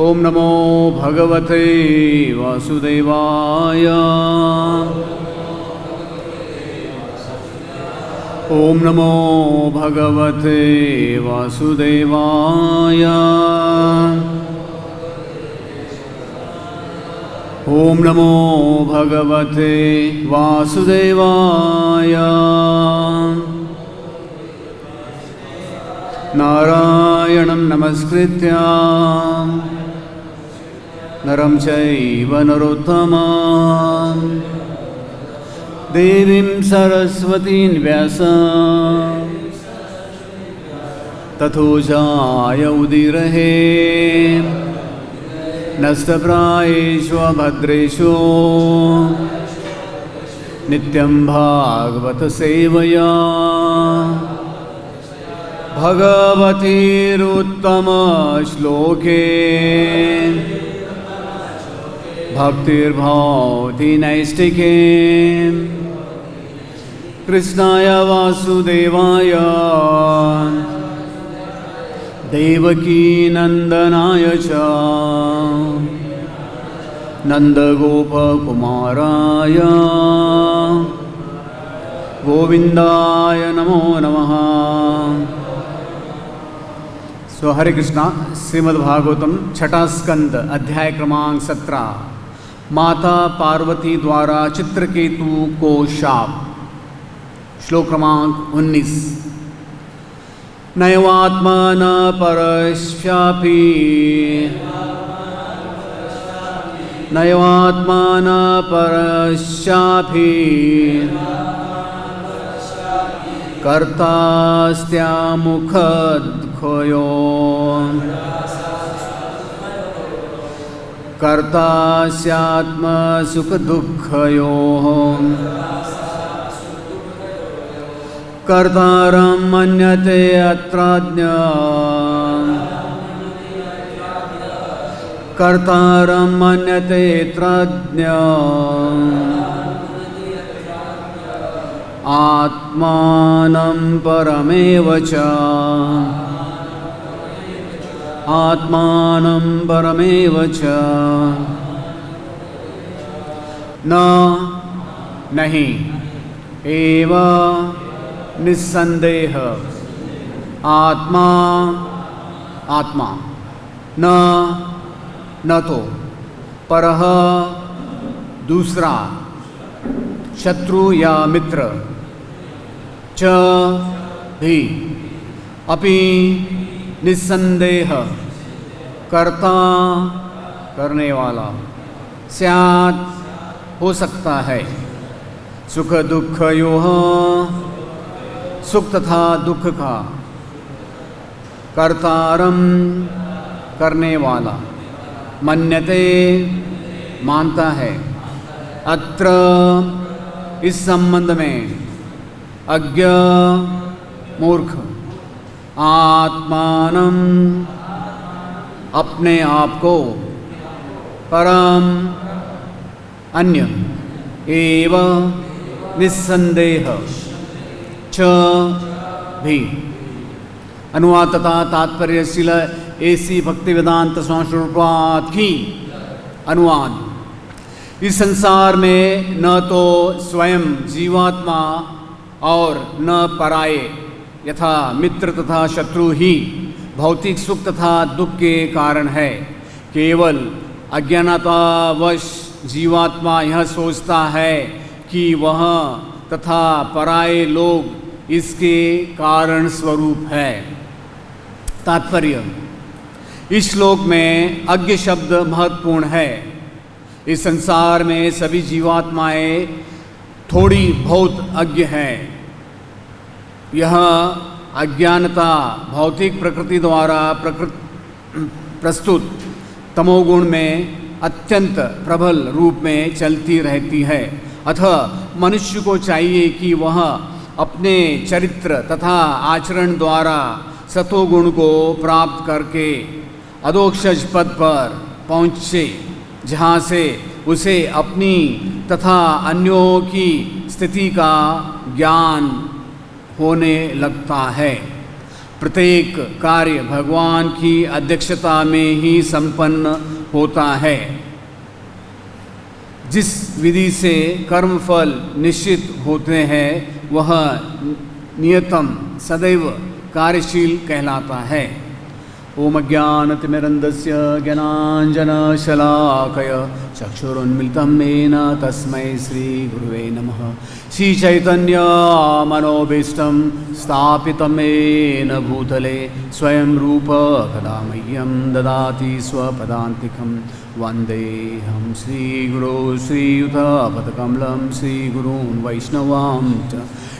ओम नमो भगवते वासुदेवाय। ओम नमो भगवते वासुदेवाय। ओम नमो भगवते वासुदेवाय। नारायणं नमस्कृत्य नरं चैव नरोत्तमं देवीं सरस्वतीं व्यासं ततो जाय उदीरये नस्तप्रायेषु भद्रेषु नित्यं भागवत सेवया भगवतीरुत्तम श्लोके भक्तिर्भवति नैष्टिके कृष्णाय वासुदेवाय देवकी नंदनाय च नंदगोपकुमाराय गोविंदाय नमो नमः। तो हरे कृष्णा, श्रीमद्भागवतम छठा स्कंद अध्याय क्रमांक 17। माता पार्वती द्वारा चित्रकेतु को शाप। श्लोक क्रमांक 19। नैवात्मा न परस्यापि नैवात्मा न परस्यापि कर्तास्त्यामुखद्खयो कर्तास्यात्मसुखदुःखयोः कर्तारं मन्यते अत्राज्ञं कर्तारं मन्यते त्राज्ञं आत्मानं परमेव च आत्मानं परमेव च। न नहीं एव निस्संदेह आत्मा आत्मा न तो परह दूसरा शत्रु या मित्र च भी अपि निस्संदेह कर्ता करने वाला स्यात् हो सकता है सुख दुख योः सुख तथा दुख का कर्तारम करने वाला मन्यते मानता है अत्र इस संबंध में अज्ञ मूर्ख आत्मानं अपने आप को परम अन्य एव निस्संदेह च भी। अनुवाद तथा तात्पर्य शिल एसी भक्तिवेदांत स्वामी स्वरूपात् की अनुवाद। इस संसार में न तो स्वयं जीवात्मा और न पराये यथा मित्र तथा शत्रु ही भौतिक सुख तथा दुख के कारण है। केवल अज्ञानतावश जीवात्मा यह सोचता है कि वह तथा पराये लोग इसके कारण स्वरूप है। तात्पर्य। इस श्लोक में अज्ञ शब्द महत्वपूर्ण है। इस संसार में सभी जीवात्माएं थोड़ी बहुत अज्ञ हैं। यह अज्ञानता भौतिक प्रकृति द्वारा प्रस्तुत तमोगुण में अत्यंत प्रबल रूप में चलती रहती है। अतः मनुष्य को चाहिए कि वह अपने चरित्र तथा आचरण द्वारा सतोगुण को प्राप्त करके अधोक्षज पद पर पहुँचे, जहाँ से उसे अपनी तथा अन्यों की स्थिति का ज्ञान होने लगता है। प्रत्येक कार्य भगवान की अध्यक्षता में ही संपन्न होता है। जिस विधि से कर्म फल निश्चित होते हैं वह नियतम सदैव कार्यशील कहलाता है। ओम अज्ञानतिमिरन्धस्य ज्ञानाञ्जनशलाकय चक्षुरुन्मिलितं येन तस्मै श्रीगुरुवे नमः। श्रीचैतन्य मनोभीष्टं स्थापितं येन भूतले स्वयं रूप कदा मह्यं ददाति स्वपदान्तिकं। वन्देऽहं श्रीगुरो श्रीयुतपदकमलं श्रीगुरून् वैष्णवां च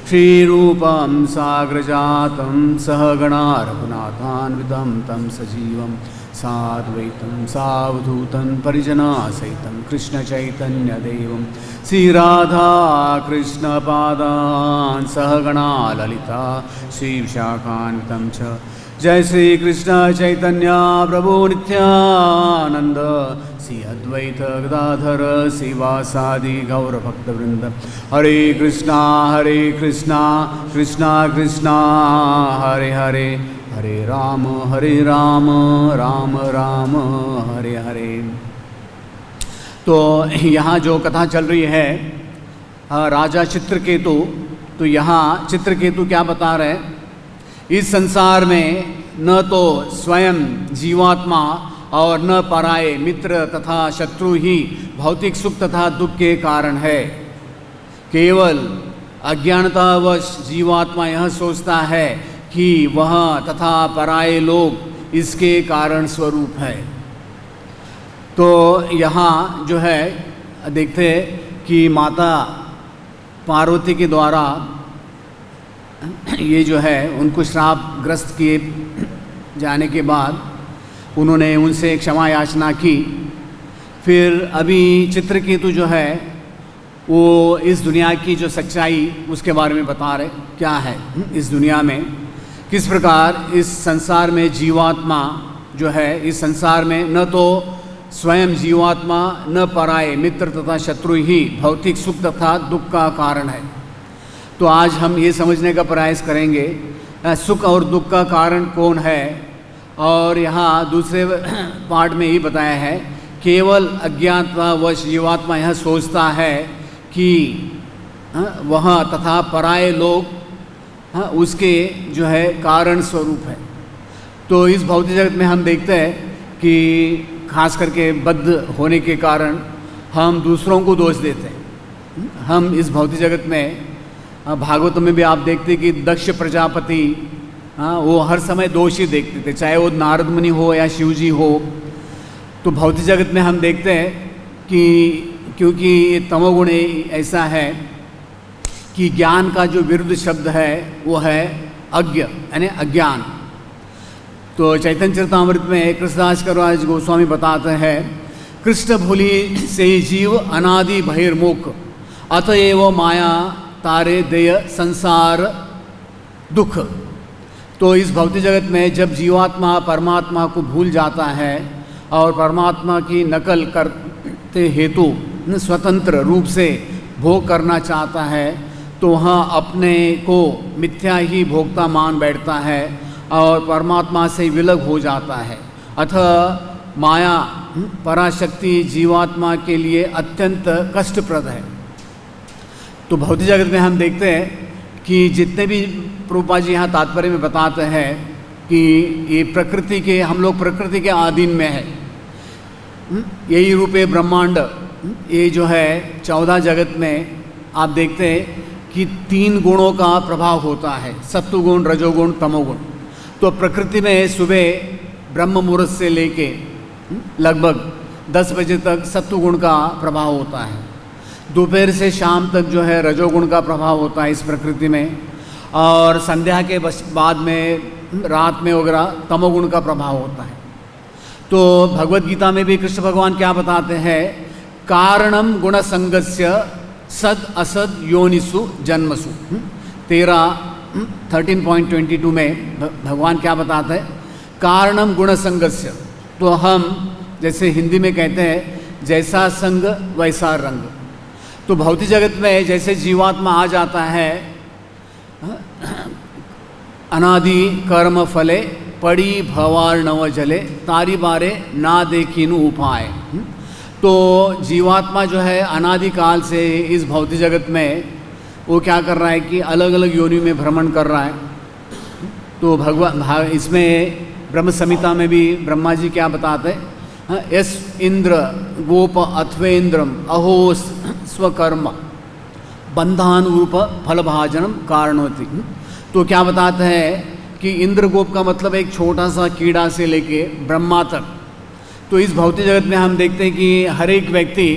श्रीरूपं साग्रजातं सहगणा रघुनाथान्वितं तं सजीवं साद्वैतं सावधूतं परिजनासहितं कृष्णचैतन्यदेवं श्रीराधा कृष्णपादान् सहगणा ललिता श्रीविशाखान्वितं च। जय श्री कृष्ण चैतन्य प्रभु नित्यानंद श्री अद्वैत गदाधर श्रीवासादि गौरभक्तवृंद। हरे कृष्णा कृष्णा कृष्णा हरे हरे, हरे राम राम राम हरे हरे। तो यहाँ जो कथा चल रही है राजा चित्रकेतु, तो यहाँ चित्रकेतु क्या बता रहे हैं, इस संसार में न तो स्वयं जीवात्मा और न पराये मित्र तथा शत्रु ही भौतिक सुख तथा दुख के कारण है। केवल अज्ञानतावश जीवात्मा यह सोचता है कि वह तथा पराये लोग इसके कारण स्वरूप है। तो यहाँ जो है देखते हैं कि माता पार्वती के द्वारा ये जो है उनको श्राप ग्रस्त किए जाने के बाद उन्होंने उनसे क्षमा याचना की। फिर अभी चित्रकेतु जो है वो इस दुनिया की जो सच्चाई उसके बारे में बता रहे क्या है, इस दुनिया में किस प्रकार इस संसार में जीवात्मा जो है, इस संसार में न तो स्वयं जीवात्मा न पराये मित्र तथा शत्रु ही भौतिक सुख तथा दुख का कारण है। तो आज हम ये समझने का प्रयास करेंगे सुख और दुख का कारण कौन है। और यहाँ दूसरे पार्ट में ये बताया है केवल अज्ञानतावश जीवात्मा यह सोचता है कि वह तथा पराये लोग उसके जो है कारण स्वरूप है। तो इस भौतिक जगत में हम देखते हैं कि खास करके बद्ध होने के कारण हम दूसरों को दोष देते हैं। हम इस भौतिक जगत में भागवत में भी आप देखते कि दक्ष प्रजापति वो हर समय दोष ही देखते थे, चाहे वो नारद मुनि हो या शिव जी हो। तो भौतिक जगत में हम देखते हैं कि क्योंकि ये तमोगुण ऐसा है कि ज्ञान का जो विरुद्ध शब्द है वो है अज्ञ यानी अज्ञान। तो चैतन्य चरितामृत में कृष्णदास कविराज गोस्वामी बताते हैं कृष्ण भूलि से जीव अनादि बहिर्मुख अतएव माया तारे देय संसार दुख। तो इस भौतिक जगत में जब जीवात्मा परमात्मा को भूल जाता है और परमात्मा की नकल करते हेतु स्वतंत्र रूप से भोग करना चाहता है तो वह अपने को मिथ्या ही भोक्ता मान बैठता है और परमात्मा से विलग हो जाता है। अतः माया पराशक्ति जीवात्मा के लिए अत्यंत कष्टप्रद है। तो भौतिक जगत में हम देखते हैं कि जितने भी प्रभुपाद जी यहाँ तात्पर्य में बताते हैं कि ये प्रकृति के, हम लोग प्रकृति के अधीन में है। यही रूपे ब्रह्मांड, ये जो है 14 जगत में आप देखते हैं कि 3 गुणों का प्रभाव होता है, सत्वगुण रजोगुण तमोगुण। तो प्रकृति में सुबह ब्रह्म मुहूर्त से लेके लगभग 10 बजे तक सत्वगुण का प्रभाव होता है, दोपहर से शाम तक जो है रजोगुण का प्रभाव होता है इस प्रकृति में, और संध्या के बाद में रात में वगैरह तमोगुण का प्रभाव होता है। तो भगवद गीता में भी कृष्ण भगवान क्या बताते हैं, कारणम गुण संगस्य सद असद योनिसु जन्मसु। 13.22 में भगवान क्या बताते हैं, कारणम गुण संगस्य। तो हम जैसे हिंदी में कहते हैं जैसा संग वैसा रंग। तो भौतिक जगत में जैसे जीवात्मा आ जाता है अनादि कर्म फले पड़ी भवार्णव जले तारी बारे ना देखिनु उपाय। तो जीवात्मा जो है अनादिकाल से इस भौतिक जगत में वो क्या कर रहा है कि अलग अलग योनि में भ्रमण कर रहा है। तो भगवान इसमें ब्रह्म संहिता में भी ब्रह्मा जी क्या बताते हैं, यस इंद्र गोप अथवेन्द्रम अहो स्वकर्म बंधान रूप फलभाजनम कारणोति। तो क्या बताते हैं कि इंद्र गोप का मतलब एक छोटा सा कीड़ा से लेके ब्रह्मा तक। तो इस भौतिक जगत में हम देखते हैं कि हर एक व्यक्ति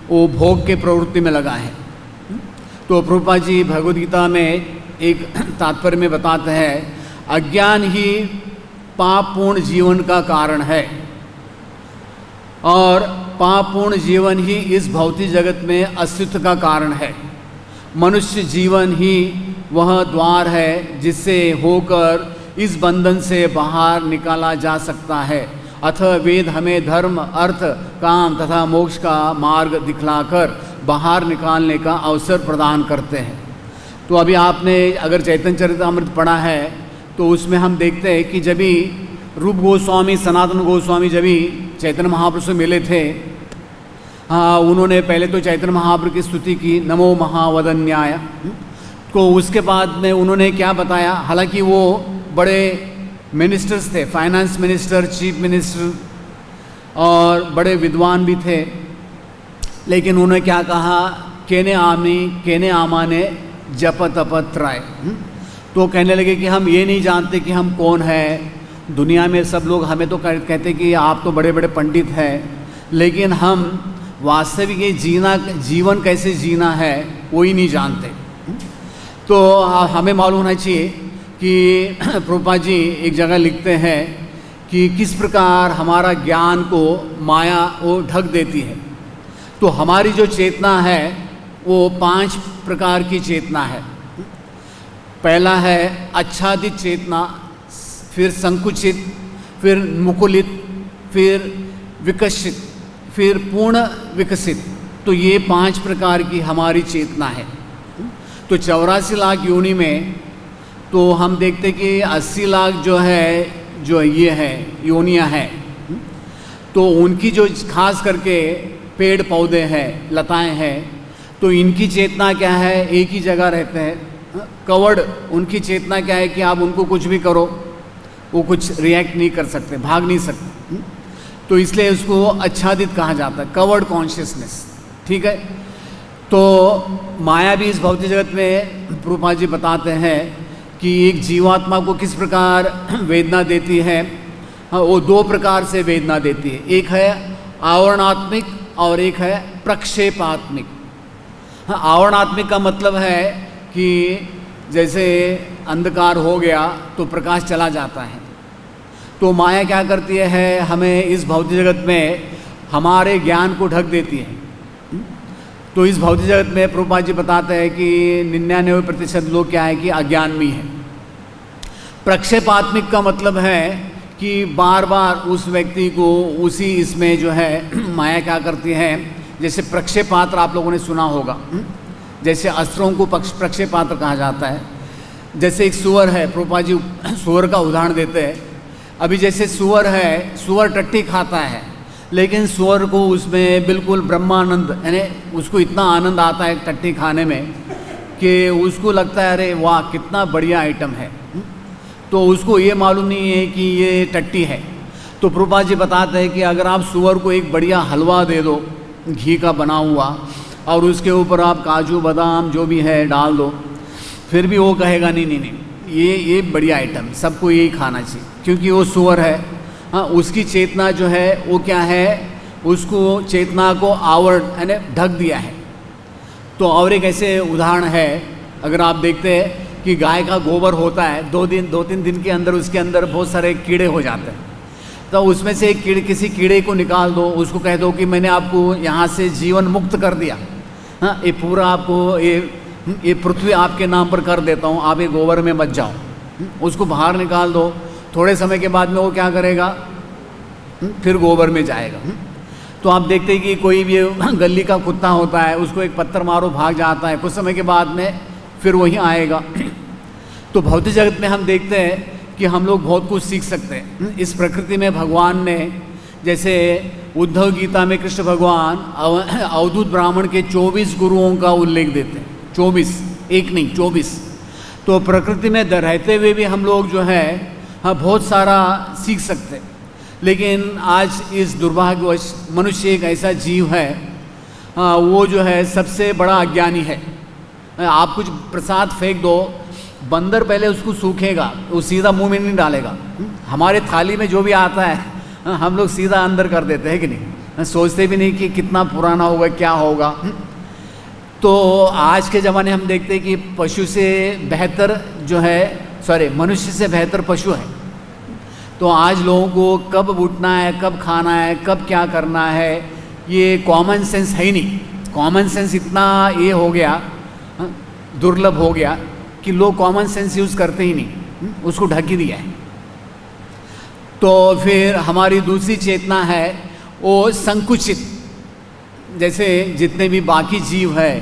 वो भोग के प्रवृत्ति में लगा है। तो प्रभुपाद जी भगवद गीता में एक तात्पर्य में बताते हैं, अज्ञान ही पापपूर्ण जीवन का कारण है और पापपूर्ण जीवन ही इस भौतिक जगत में अस्तित्व का कारण है। मनुष्य जीवन ही वह द्वार है जिससे होकर इस बंधन से बाहर निकाला जा सकता है। अथ वेद हमें धर्म अर्थ काम तथा मोक्ष का मार्ग दिखलाकर बाहर निकालने का अवसर प्रदान करते हैं। तो अभी आपने अगर चैतन्य चरितामृत पढ़ा है तो उसमें हम देखते हैं कि जब भी रूप गोस्वामी सनातन गोस्वामी जब भी चैतन्य महाप्रभु से मिले थे, हाँ उन्होंने पहले तो चैतन्य महाप्रभु की स्तुति की, नमो महावदन्याय। तो उसके बाद में उन्होंने क्या बताया, हालांकि वो बड़े मिनिस्टर्स थे, फाइनेंस मिनिस्टर, चीफ मिनिस्टर और बड़े विद्वान भी थे, लेकिन उन्होंने क्या कहा, केने आमाने जप तप त्राय। तो कहने लगे कि हम ये नहीं जानते कि हम कौन है। दुनिया में सब लोग हमें तो कहते कि आप तो बड़े बड़े पंडित हैं, लेकिन हम वास्तविक ये जीवन कैसे जीना है वो ही नहीं जानते। तो हमें मालूम होना चाहिए कि प्रभुपाद जी एक जगह लिखते हैं कि किस प्रकार हमारा ज्ञान को माया वो ढक देती है। तो हमारी जो चेतना है वो 5 प्रकार की चेतना है। पहला है आच्छादित चेतना, फिर संकुचित, फिर मुकुलित, फिर विकसित, फिर पूर्ण विकसित। तो ये 5 प्रकार की हमारी चेतना है। तो 84 लाख योनि में तो हम देखते कि 80 लाख जो है, जो ये है योनियाँ हैं, तो उनकी जो खास करके पेड़ पौधे हैं, लताएं हैं, तो इनकी चेतना क्या है, एक ही जगह रहते हैं। कवड़, उनकी चेतना क्या है कि आप उनको कुछ भी करो वो कुछ रिएक्ट नहीं कर सकते, भाग नहीं सकते। तो इसलिए उसको आच्छादित कहा जाता है, कवर्ड कॉन्शियसनेस। ठीक है। तो माया भी इस भौतिक जगत में प्रभुपाद जी बताते हैं कि एक जीवात्मा को किस प्रकार वेदना देती है। वो 2 प्रकार से वेदना देती है, एक है आवरणात्मिक और एक है प्रक्षेपात्मिक। आवरणात्मिक का मतलब है कि जैसे अंधकार हो गया तो प्रकाश चला जाता है। तो माया क्या करती है, हमें इस भौतिक जगत में हमारे ज्ञान को ढक देती है। तो इस भौतिक जगत में प्रभुपाद जी बताते हैं कि 99% लोग क्या है कि अज्ञान में है। प्रक्षेपात्मिक का मतलब है कि बार बार उस व्यक्ति को उसी इसमें जो है माया क्या करती है, जैसे प्रक्षेपात्र आप लोगों ने सुना होगा, जैसे अस्त्रों को प्रक्षेपात्र कहा जाता है। जैसे एक सुअर है, प्रभुपाद जी सुअर का उदाहरण देते हैं। अभी जैसे सुअर है, सुअर टट्टी खाता है, लेकिन सुअर को उसमें बिल्कुल ब्रह्मानंद, यानी उसको इतना आनंद आता है टट्टी खाने में कि उसको लगता है अरे वाह कितना बढ़िया आइटम है। तो उसको ये मालूम नहीं है कि ये टट्टी है। तो प्रभुपाद जी बताते हैं कि अगर आप सुअर को एक बढ़िया हलवा दे दो घी का बना हुआ और उसके ऊपर आप काजू बादाम जो भी है डाल दो, फिर भी वो कहेगा नहीं नहीं नहीं ये बढ़िया आइटम, सबको यही खाना चाहिए, क्योंकि वो सुअर है। हाँ, उसकी चेतना जो है वो क्या है, उसको चेतना को आवरण यानी ढक दिया है। तो और एक ऐसे उदाहरण है, अगर आप देखते हैं कि गाय का गोबर होता है, 2-3 दिन के अंदर उसके अंदर बहुत सारे कीड़े हो जाते हैं। तो उसमें से एक किसी कीड़े को निकाल दो, उसको कह दो कि मैंने आपको यहाँ से जीवन मुक्त कर दिया, हाँ ये पूरा आपको ये पृथ्वी आपके नाम पर कर देता हूँ, आप ये गोबर में मत जाओ। उसको बाहर निकाल दो, थोड़े समय के बाद में वो क्या करेगा, फिर गोबर में जाएगा। तो आप देखते हैं कि कोई भी गली का कुत्ता होता है, उसको एक पत्थर मारो भाग जाता है, कुछ समय के बाद में फिर वहीं आएगा। तो तो भौतिक जगत में हम देखते हैं कि हम लोग बहुत कुछ सीख सकते हैं। इस प्रकृति में भगवान ने, जैसे उद्धव गीता में कृष्ण भगवान अवधूत ब्राह्मण के 24 गुरुओं का उल्लेख देते हैं। 24, एक नहीं 24। तो प्रकृति में रहते हुए भी हम लोग जो है बहुत सारा सीख सकते हैं। लेकिन आज इस दुर्भाग्यवश मनुष्य एक ऐसा जीव है, वो जो है सबसे बड़ा अज्ञानी है। आप कुछ प्रसाद फेंक दो, बंदर पहले उसको सूखेगा, वो सीधा मुंह में नहीं डालेगा। हमारे थाली में जो भी आता है हम लोग सीधा अंदर कर देते हैं कि नहीं, सोचते भी नहीं कि कितना पुराना होगा, क्या होगा। तो आज के ज़माने हम देखते हैं कि पशु से बेहतर जो है, मनुष्य से बेहतर पशु है। तो आज लोगों को कब उठना है, कब खाना है, कब क्या करना है, ये कॉमन सेंस है ही नहीं। कॉमन सेंस इतना ये हो गया, दुर्लभ हो गया कि लोग कॉमन सेंस यूज़ करते ही नहीं, उसको ढक ही दिया है। तो फिर हमारी दूसरी चेतना है वो संकुचित। जैसे जितने भी बाकी जीव है,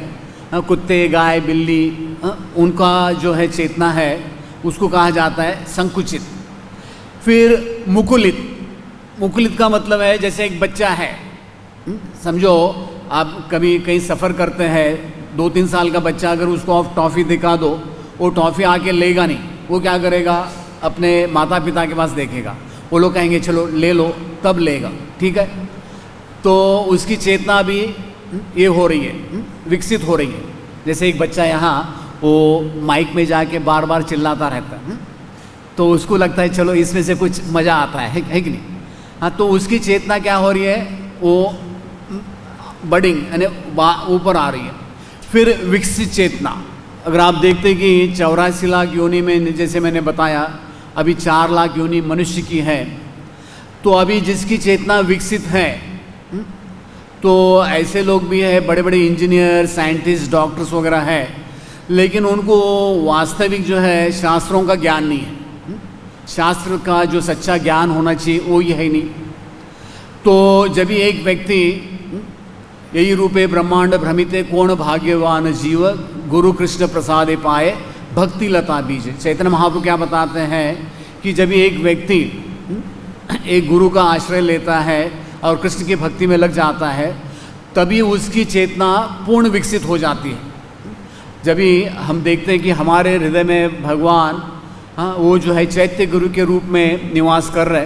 कुत्ते, गाय, बिल्ली, उनका जो है चेतना है उसको कहा जाता है संकुचित। फिर मुकुलित। मुकुलित का मतलब है जैसे एक बच्चा है, समझो आप कभी कहीं सफ़र करते हैं, 2-3 साल का बच्चा, अगर उसको आप टॉफ़ी दिखा दो, वो टॉफ़ी आके लेगा नहीं। वो क्या करेगा, अपने माता पिता के पास देखेगा, वो लोग कहेंगे चलो ले लो, तब लेगा, ठीक है। तो उसकी चेतना भी ये हो रही है, विकसित हो रही है। जैसे एक बच्चा यहाँ वो माइक में जाके बार बार चिल्लाता रहता है, तो उसको लगता है चलो इसमें से कुछ मज़ा आता है कि नहीं। हाँ, तो उसकी चेतना क्या हो रही है, वो बडिंग यानी ऊपर आ रही है। फिर विकसित चेतना, अगर आप देखते हैं कि 84 लाख योनि में, जैसे मैंने बताया अभी 4 लाख योनि मनुष्य की है, तो अभी जिसकी चेतना विकसित है, तो ऐसे लोग भी है, बड़े बड़े इंजीनियर, साइंटिस्ट, डॉक्टर्स वगैरह है, लेकिन उनको वास्तविक जो है शास्त्रों का ज्ञान नहीं है। शास्त्र का जो सच्चा ज्ञान होना चाहिए वो ये है नहीं। तो जब भी एक व्यक्ति यही रूपे ब्रह्मांड भ्रमिते कौन भाग्यवान जीव गुरु कृष्ण प्रसादे पाए भक्ति लता बीज। चैतन्य महाप्रभु क्या बताते हैं कि जब भी एक व्यक्ति एक गुरु का आश्रय लेता है और कृष्ण की भक्ति में लग जाता है, तभी उसकी चेतना पूर्ण विकसित हो जाती है। जब भी हम देखते हैं कि हमारे हृदय में भगवान वो जो है चैत्य गुरु के रूप में निवास कर रहे,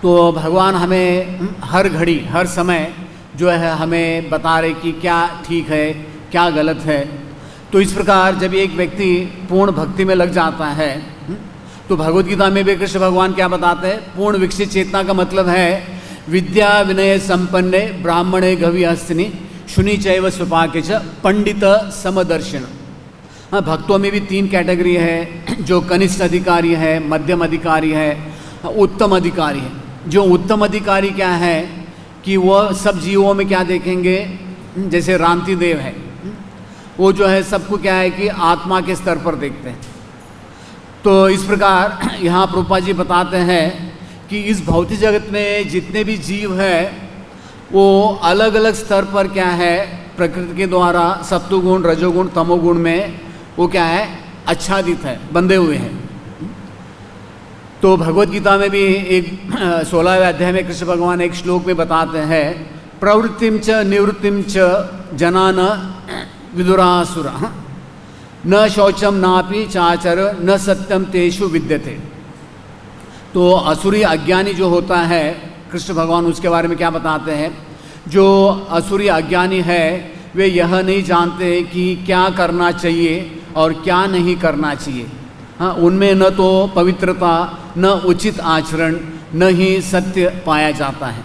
तो भगवान हमें हर घड़ी हर समय जो है हमें बता रहे कि क्या ठीक है, क्या गलत है। तो इस प्रकार जब एक व्यक्ति पूर्ण भक्ति में लग जाता है, तो भगवद गीता में भी कृष्ण भगवान क्या बताते हैं, पूर्ण विकसित चेतना का मतलब है विद्या विनय संपन्ने ब्राह्मणे गव्यहस्तिनि शुनि चैव स्वपाके च पंडित समदर्शन। हाँ, भक्तों में भी 3 कैटेगरी है, जो कनिष्ठ अधिकारी है, मध्यम अधिकारी है, उत्तम अधिकारी है। जो उत्तम अधिकारी क्या है कि वह सब जीवों में क्या देखेंगे, जैसे रांति देव है, वो जो है सबको क्या है कि आत्मा के स्तर पर देखते हैं। तो इस प्रकार यहाँ प्रभुपाद जी बताते हैं कि इस भौतिक जगत में जितने भी जीव है वो अलग अलग स्तर पर क्या है, प्रकृति के द्वारा सत्वगुण, रजोगुण, तमोगुण में वो क्या है, आच्छादित है, बंधे हुए हैं। तो भगवद गीता में भी एक 16वें अध्याय में कृष्ण भगवान एक श्लोक में बताते हैं, प्रवृत्तिम च निवृत्तिम च जनान विदुरासुरा न शौचम नापि चाचर न सत्यम तेषु विद्यते। तो असुरी अज्ञानी जो होता है, कृष्ण भगवान उसके बारे में क्या बताते हैं, जो असुरी अज्ञानी है वे यह नहीं जानते कि क्या करना चाहिए और क्या नहीं करना चाहिए। हाँ, उनमें न तो पवित्रता, न उचित आचरण, न ही सत्य पाया जाता है।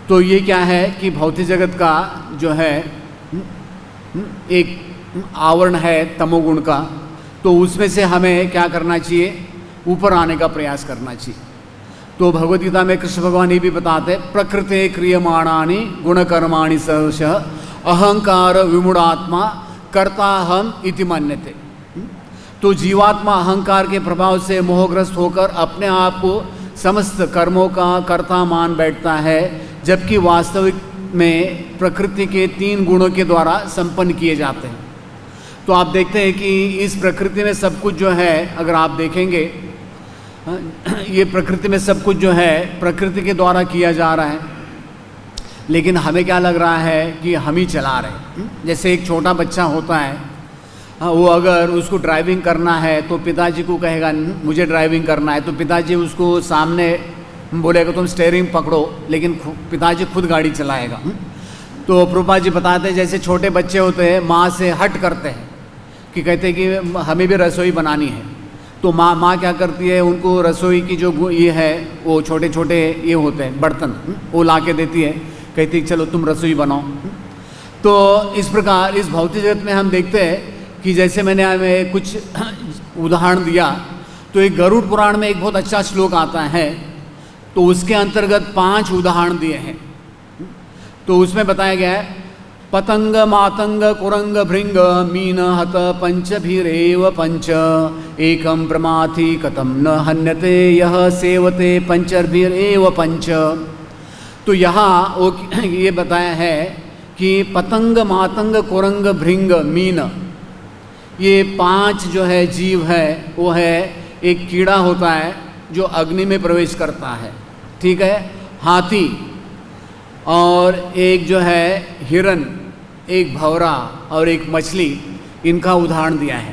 तो ये क्या है कि भौतिक जगत का जो है एक आवरण है तमोगुण का, तो उसमें से हमें क्या करना चाहिए, ऊपर आने का प्रयास करना चाहिए। तो भगवद गीता में कृष्ण भगवान ये भी बताते हैं, प्रकृते क्रियमाणानि गुणकर्माणि सहर्षः अहंकार विमूढ़ात्मा कर्ताहम इति मन्यते। तो जीवात्मा अहंकार के प्रभाव से मोहग्रस्त होकर अपने आप को समस्त कर्मों का कर्ता मान बैठता है, जबकि वास्तविक में प्रकृति के 3 गुणों के द्वारा संपन्न किए जाते हैं। तो आप देखते हैं कि इस प्रकृति में सब कुछ जो है, अगर आप देखेंगे ये प्रकृति में सब कुछ जो है प्रकृति के द्वारा किया जा रहा है, लेकिन हमें क्या लग रहा है कि हम ही चला रहे हैं। जैसे एक छोटा बच्चा होता है, वो अगर उसको ड्राइविंग करना है तो पिताजी को कहेगा मुझे ड्राइविंग करना है, तो पिताजी उसको सामने बोलेगा तुम स्टीयरिंग पकड़ो, लेकिन पिताजी खुद गाड़ी चलाएगा। तो प्रभुपाद जी बताते हैं जैसे छोटे बच्चे होते हैं माँ से हट करते हैं कि कहते हैं कि हमें भी रसोई बनानी है, तो माँ क्या करती है, उनको रसोई की जो ये है वो छोटे छोटे ये होते हैं बर्तन, वो ला के देती है, कहती है चलो तुम रसोई बनाओ। तो इस प्रकार इस भौतिक जगत में हम देखते हैं कि जैसे मैंने हमें कुछ उदाहरण दिया, तो एक गरुड़ पुराण में एक बहुत अच्छा श्लोक आता है, तो उसके अंतर्गत 5 उदाहरण दिए हैं। तो उसमें बताया गया है पतंग मातंग कुरंग भृंग मीन हत पंचभिरेव पंच एकम प्रमाथि कथम न हन्यते यह सेवते पंचभिरेव पंच। तो यहाँ वो ये बताया है कि पतंग मातंग कुरंग भृंग मीन, ये 5 जो है जीव है, वो है एक कीड़ा होता है जो अग्नि में प्रवेश करता है, ठीक है, हाथी, और एक जो है हिरन, एक भंवरा और एक मछली, इनका उदाहरण दिया है।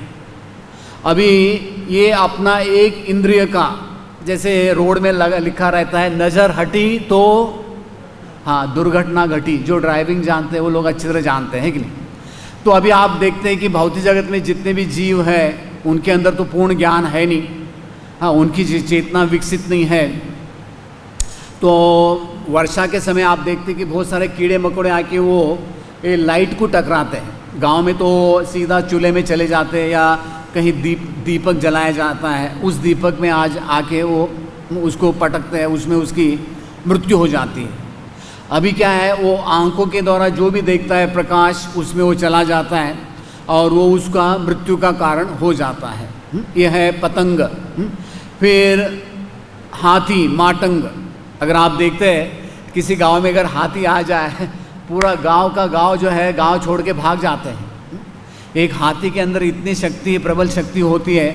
अभी ये अपना एक इंद्रिय का, जैसे रोड में लिखा रहता है नज़र हटी तो हाँ दुर्घटना घटी, जो ड्राइविंग जानते हैं वो लोग अच्छी तरह जानते हैं कि नहीं। तो अभी आप देखते हैं कि भौतिक जगत में जितने भी जीव है उनके अंदर तो पूर्ण ज्ञान है नहीं, हाँ उनकी चेतना विकसित नहीं है। तो वर्षा के समय आप देखते हैं कि बहुत सारे कीड़े मकोड़े आके वो ये लाइट को टकराते हैं। गांव में तो सीधा चूल्हे में चले जाते हैं या कहीं दीपक जलाया जाता है, उस दीपक में आज आके वो उसको पटकते हैं, उसमें उसकी मृत्यु हो जाती है। अभी क्या है, वो आंखों के द्वारा जो भी देखता है प्रकाश, उसमें वो चला जाता है और वो उसका मृत्यु का कारण हो जाता है। यह है पतंग। फिर हाथी माटंग, अगर आप देखते हैं किसी गांव में अगर हाथी आ जाए, पूरा गांव का गांव जो है गांव छोड़ के भाग जाते हैं। एक हाथी के अंदर इतनी शक्ति, प्रबल शक्ति होती है,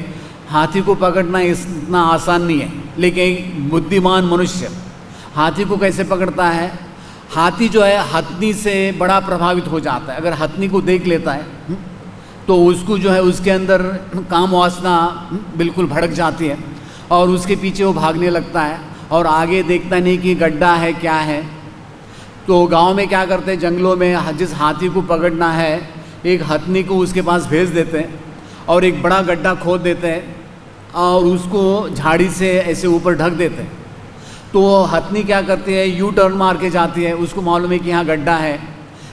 हाथी को पकड़ना इतना आसान नहीं है। लेकिन एक बुद्धिमान मनुष्य हाथी को कैसे पकड़ता है, हाथी जो है हथनी से बड़ा प्रभावित हो जाता है। अगर हथनी को देख लेता है तो उसको जो है उसके अंदर काम वासना बिल्कुल भड़क जाती है और उसके पीछे वो भागने लगता है और आगे देखता नहीं कि गड्ढा है क्या है। तो गांव में क्या करते हैं, जंगलों में जिस हाथी को पकड़ना है एक हथनी को उसके पास भेज देते हैं और एक बड़ा गड्ढा खोद देते हैं और उसको झाड़ी से ऐसे ऊपर ढक देते हैं। तो हथनी क्या करती है, यू टर्न मार के जाती है, उसको मालूम है कि यहाँ गड्ढा है,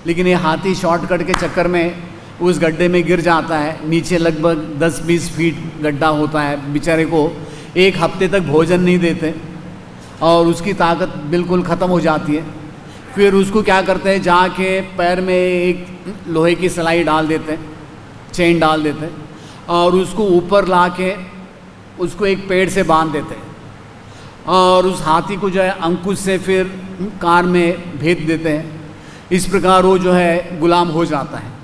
लेकिन ये हाथी शॉर्टकट के चक्कर में उस गड्ढे में गिर जाता है। नीचे लगभग 10-20 फीट गड्ढा होता है। बेचारे को 1 हफ्ते तक भोजन नहीं देते और उसकी ताकत बिल्कुल ख़त्म हो जाती है। फिर उसको क्या करते हैं, जाके पैर में एक लोहे की सलाई डाल देते हैं, चेन डाल देते हैं और उसको ऊपर ला के उसको एक पेड़ से बांध देते हैं और उस हाथी को जो है अंकुश से फिर कार में भेज देते हैं। इस प्रकार वो जो है गुलाम हो जाता है।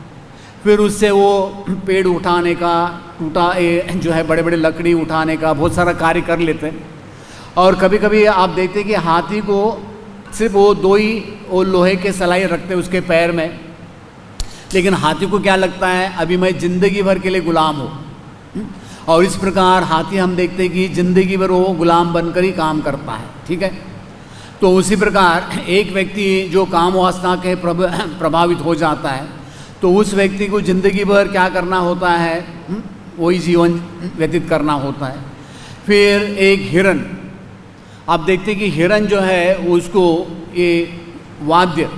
फिर उससे वो पेड़ उठाने का, जो है बड़े बड़े लकड़ी उठाने का बहुत सारा कार्य कर लेते हैं। और कभी कभी आप देखते हैं कि हाथी को सिर्फ वो 2 ही वो लोहे के सलाई रखते हैं उसके पैर में, लेकिन हाथी को क्या लगता है अभी मैं ज़िंदगी भर के लिए गुलाम हूँ। और इस प्रकार हाथी हम देखते हैं कि ज़िंदगी भर वो गुलाम बनकर ही काम करता है, ठीक है। तो उसी प्रकार एक व्यक्ति जो काम वासना के प्रभावित हो जाता है तो उस व्यक्ति को ज़िंदगी भर क्या करना होता है, वही जीवन व्यतीत करना होता है। फिर एक हिरन, आप देखते हैं कि हिरन जो है उसको ये वाद्य,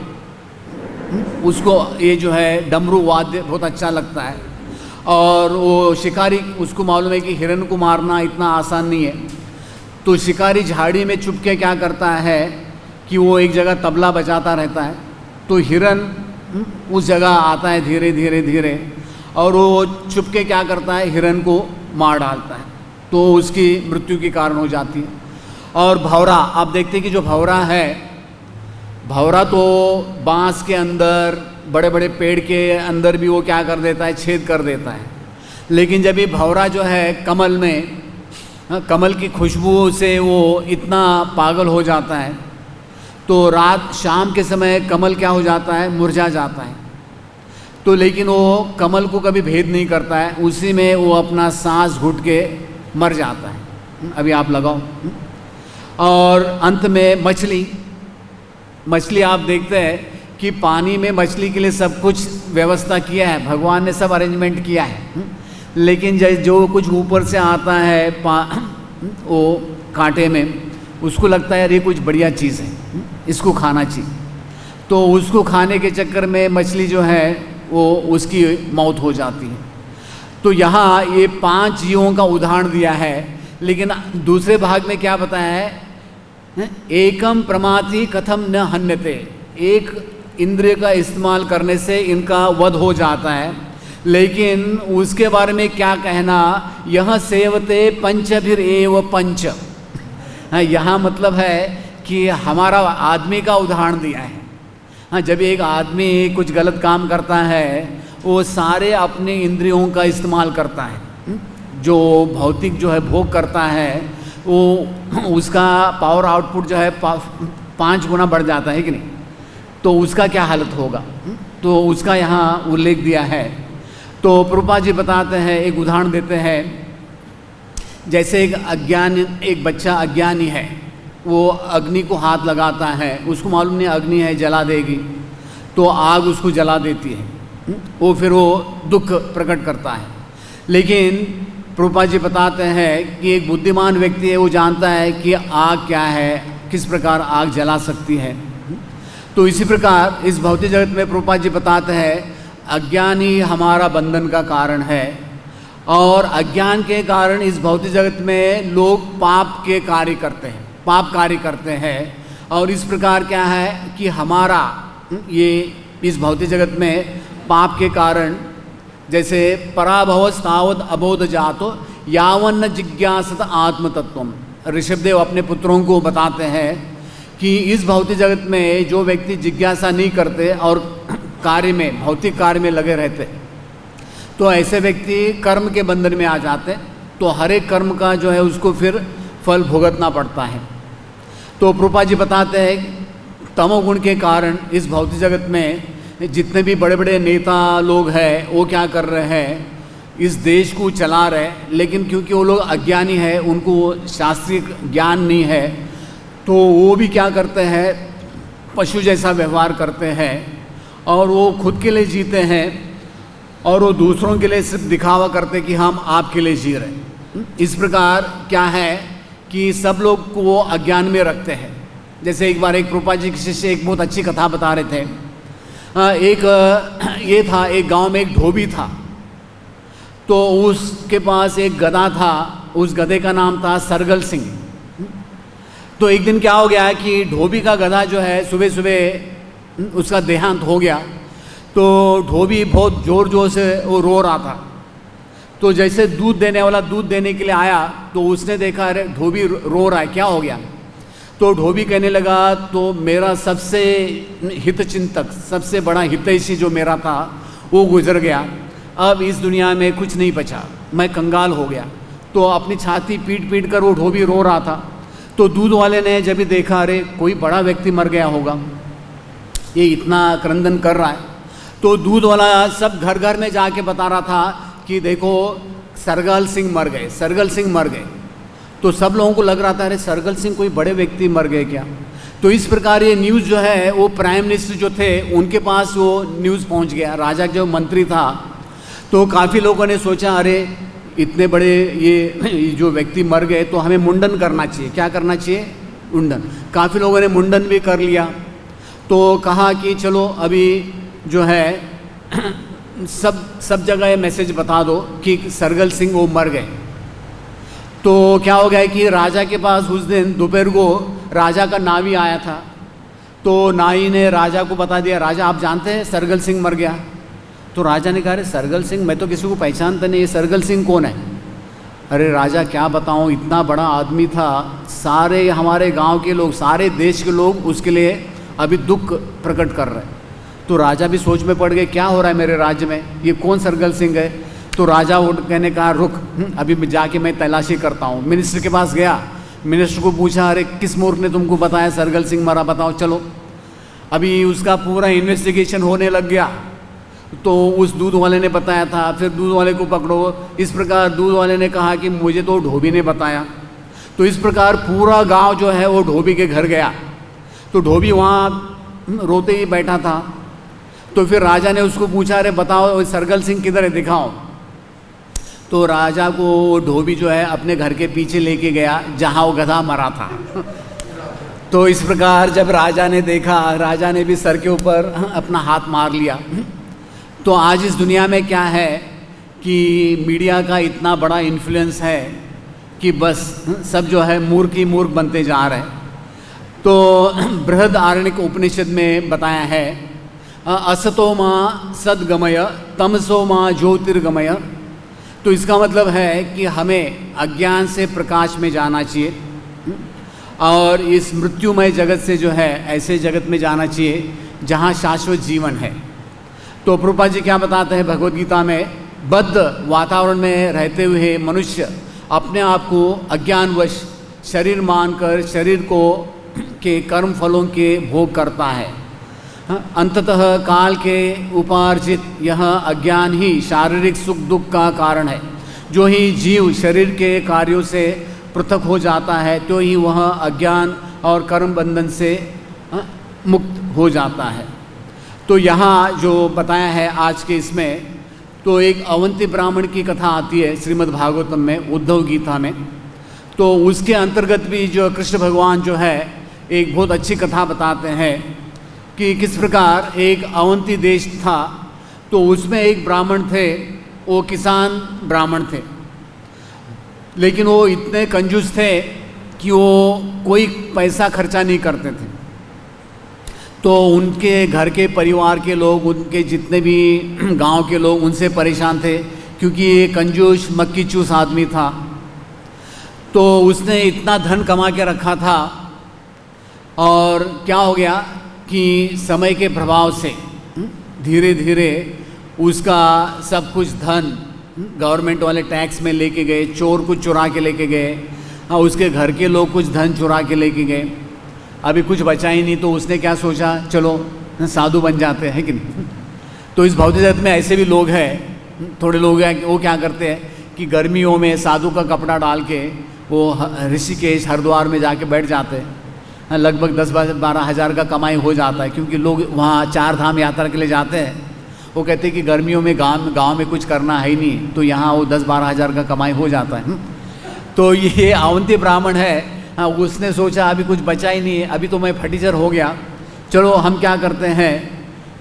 उसको ये जो है डमरू वाद्य बहुत अच्छा लगता है और वो शिकारी, उसको मालूम है कि हिरन को मारना इतना आसान नहीं है। तो शिकारी झाड़ी में छुप के क्या करता है कि वो एक जगह तबला बजाता रहता है, तो हिरन उस जगह आता है धीरे धीरे धीरे और वो छुप के क्या करता है, हिरन को मार डालता है, तो उसकी मृत्यु के कारण हो जाती है। और भंवरा, आप देखते हैं कि जो भंवरा है भंवरा तो बांस के अंदर, बड़े बड़े पेड़ के अंदर भी वो क्या कर देता है, छेद कर देता है। लेकिन जब ये भंवरा जो है कमल में, कमल की खुशबू से वो इतना पागल हो जाता है, तो रात शाम के समय कमल क्या हो जाता है, मुरझा जाता है। तो लेकिन वो कमल को कभी भेद नहीं करता है, उसी में वो अपना सांस घुट के मर जाता है। अभी आप लगाओ। और अंत में मछली आप देखते हैं कि पानी में मछली के लिए सब कुछ व्यवस्था किया है, भगवान ने सब अरेंजमेंट किया है। लेकिन जो कुछ ऊपर से आता है वो कांटे में, उसको लगता है यार ये कुछ बढ़िया चीज़ है, इसको खाना चाहिए। तो उसको खाने के चक्कर में मछली जो है वो उसकी मौत हो जाती है। तो यहाँ ये 5 जीवों का उदाहरण दिया है। लेकिन दूसरे भाग में क्या बताया है, एकम प्रमाति कथम न हन्यते, एक इंद्रिय का इस्तेमाल करने से इनका वध हो जाता है। लेकिन उसके बारे में क्या कहना, यह सेवते पंचभिर एव पंच। यहाँ मतलब है कि हमारा आदमी का उदाहरण दिया है। हाँ, जब एक आदमी कुछ गलत काम करता है, वो सारे अपने इंद्रियों का इस्तेमाल करता है। जो भौतिक जो है भोग करता है, वो उसका पावर आउटपुट जो है 5 गुना बढ़ जाता है कि नहीं। तो उसका क्या हालत होगा, तो उसका यहाँ उल्लेख दिया है। तो प्रभुपाद जी बताते हैं, एक उदाहरण देते हैं। जैसे एक बच्चा अज्ञानी है, वो अग्नि को हाथ लगाता है, उसको मालूम नहीं अग्नि है जला देगी, तो आग उसको जला देती है, वो फिर वो दुख प्रकट करता है। लेकिन प्रभुपाद जी बताते हैं कि एक बुद्धिमान व्यक्ति है, वो जानता है कि आग क्या है, किस प्रकार आग जला सकती है। तो इसी प्रकार इस भौतिक जगत में प्रभुपाद जी बताते हैं, अज्ञान ही हमारा बंधन का कारण है, और अज्ञान के कारण इस भौतिक जगत में लोग पाप कार्य करते हैं। और इस प्रकार क्या है कि हमारा ये इस भौतिक जगत में पाप के कारण, जैसे पराभव स्थावत अबोध जातो यावन्न जिज्ञासत आत्मतत्वम, ऋषभदेव अपने पुत्रों को बताते हैं कि इस भौतिक जगत में जो व्यक्ति जिज्ञासा नहीं करते और कार्य में, भौतिक कार्य में लगे रहते, तो ऐसे व्यक्ति कर्म के बंधन में आ जाते। तो हर एक कर्म का जो है उसको फिर फल भुगतना पड़ता है। तो प्रभुपाद जी बताते हैं, तमोगुण के कारण इस भौतिक जगत में जितने भी बड़े बड़े नेता लोग हैं, वो क्या कर रहे हैं, इस देश को चला रहे। लेकिन क्योंकि वो लोग अज्ञानी है, उनको शास्त्रीय ज्ञान नहीं है, तो वो भी क्या करते हैं, पशु जैसा व्यवहार करते हैं, और वो खुद के लिए जीते हैं, और वो दूसरों के लिए सिर्फ दिखावा करते कि हम आपके लिए जी रहे हैं। इस प्रकार क्या है कि सब लोग को वो अज्ञान में रखते हैं। जैसे एक बार एक प्रभुपाद जी के शिष्य एक बहुत अच्छी कथा बता रहे थे। एक गांव में एक धोबी था, तो उसके पास एक गधा था, उस गधे का नाम था सरगल सिंह। तो एक दिन क्या हो गया कि धोबी का गधा जो है सुबह सुबह उसका देहांत हो गया। तो धोबी बहुत ज़ोर ज़ोर से वो रो रहा था। तो जैसे दूध देने वाला दूध देने के लिए आया, तो उसने देखा अरे धोबी रो रहा है, क्या हो गया। तो धोबी कहने लगा, तो मेरा सबसे हितचिंतक, सबसे बड़ा हितैषी जो मेरा था वो गुजर गया, अब इस दुनिया में कुछ नहीं बचा, मैं कंगाल हो गया। तो अपनी छाती पीट पीट कर वो धोबी रो रहा था। तो दूध वाले ने जब भी देखा अरे कोई बड़ा व्यक्ति मर गया होगा, ये इतना क्रंदन कर रहा है, तो दूध वाला सब घर घर में जाके बता रहा था कि देखो सरगल सिंह मर गए, सरगल सिंह मर गए। तो सब लोगों को लग रहा था अरे सरगल सिंह कोई बड़े व्यक्ति मर गए क्या। तो इस प्रकार ये न्यूज़ जो है वो प्राइम मिनिस्टर जो थे उनके पास वो न्यूज़ पहुंच गया, राजा जो मंत्री था। तो काफ़ी लोगों ने सोचा अरे इतने बड़े ये जो व्यक्ति मर गए तो हमें मुंडन करना चाहिए। क्या करना चाहिए? मुंडन। काफ़ी लोगों ने मुंडन भी कर लिया। तो कहा कि चलो अभी जो है सब जगह ये मैसेज बता दो कि सरगल सिंह वो मर गए। तो क्या हो गया कि राजा के पास उस दिन दोपहर को राजा का नावी आया था। तो नाई ने राजा को बता दिया, राजा आप जानते हैं सरगल सिंह मर गया। तो राजा ने कहा अरे सरगल सिंह, मैं तो किसी को पहचानता नहीं, ये सरगल सिंह कौन है। अरे राजा क्या बताऊं, इतना बड़ा आदमी था, सारे हमारे गांव के लोग, सारे देश के लोग उसके लिए अभी दुख प्रकट कर रहे हैं। तो राजा भी सोच में पड़ गए, क्या हो रहा है मेरे राज्य में, ये कौन सरगल सिंह है। तो राजा उठ कहने कहा रुक, अभी जाके मैं तलाशी करता हूँ। मिनिस्टर के पास गया, मिनिस्टर को पूछा, अरे किस मूर्ख ने तुमको बताया सरगल सिंह मरा, बताओ। चलो, अभी उसका पूरा इन्वेस्टिगेशन होने लग गया। तो उस दूध वाले ने बताया था, फिर दूध वाले को पकड़ो। इस प्रकार दूध वाले ने कहा कि मुझे तो धोबी ने बताया। तो इस प्रकार पूरा गांव जो है वो धोबी के घर गया। तो धोबी वहाँ रोते ही बैठा था। तो फिर राजा ने उसको पूछा, अरे बताओ सरगल सिंह किधर है, दिखाओ। तो राजा को धोबी जो है अपने घर के पीछे लेके गया जहाँ वो गधा मरा था। तो इस प्रकार जब राजा ने देखा, राजा ने भी सर के ऊपर अपना हाथ मार लिया। तो आज इस दुनिया में क्या है कि मीडिया का इतना बड़ा इन्फ्लुएंस है कि बस सब जो है मूर्ख ही मूर्ख बनते जा रहे हैं। तो बृहदारण्यक उपनिषद में बताया है, असतो मां सद्गमय तमसो मां ज्योतिर्गमय। तो इसका मतलब है कि हमें अज्ञान से प्रकाश में जाना चाहिए और इस मृत्युमय जगत से जो है ऐसे जगत में जाना चाहिए जहाँ शाश्वत जीवन है। तो प्रभुपाद जी क्या बताते हैं भगवद गीता में, बद्ध वातावरण में रहते हुए मनुष्य अपने आप को अज्ञानवश शरीर मानकर शरीर को के कर्म फलों के भोग करता है। अंततः काल के उपार्जित यह अज्ञान ही शारीरिक सुख दुख का कारण है। जो ही जीव शरीर के कार्यों से पृथक हो जाता है तो ही वह अज्ञान और कर्म बंधन से मुक्त हो जाता है। तो यहाँ जो बताया है आज के इसमें, तो एक अवंती ब्राह्मण की कथा आती है श्रीमद् भागवतम में, उद्धव गीता में। तो उसके अंतर्गत भी जो कृष्ण भगवान जो है एक बहुत अच्छी कथा बताते हैं कि किस प्रकार एक अवंती देश था। तो उसमें एक ब्राह्मण थे, वो किसान ब्राह्मण थे, लेकिन वो इतने कंजूस थे कि वो कोई पैसा खर्चा नहीं करते थे। तो उनके घर के परिवार के लोग, उनके जितने भी गांव के लोग उनसे परेशान थे क्योंकि ये कंजूस मक्की चूस आदमी था। तो उसने इतना धन कमा के रखा था और क्या हो गया कि समय के प्रभाव से धीरे धीरे उसका सब कुछ धन गवर्नमेंट वाले टैक्स में लेके गए, चोर कुछ चुरा के लेके गए, उसके घर के लोग कुछ धन चुरा के लेके गए। अभी कुछ बचा ही नहीं। तो उसने क्या सोचा, चलो साधु बन जाते हैं कि नहीं। तो इस भौतिक जगत में ऐसे भी लोग हैं, थोड़े लोग हैं, वो क्या करते हैं कि गर्मियों में साधु का कपड़ा डाल के वो ऋषिकेश हरिद्वार में जाके बैठ जाते हैं। लगभग 10-12 हज़ार का कमाई हो जाता है क्योंकि लोग वहाँ 4 धाम यात्रा के लिए जाते हैं। वो कहते हैं कि गर्मियों में गांव में कुछ करना है ही नहीं, तो यहाँ वो 10-12 हज़ार का कमाई हो जाता है। तो ये अवंती ब्राह्मण है, उसने सोचा अभी कुछ बचा ही नहीं है, अभी तो मैं फटीचर हो गया, चलो हम क्या करते हैं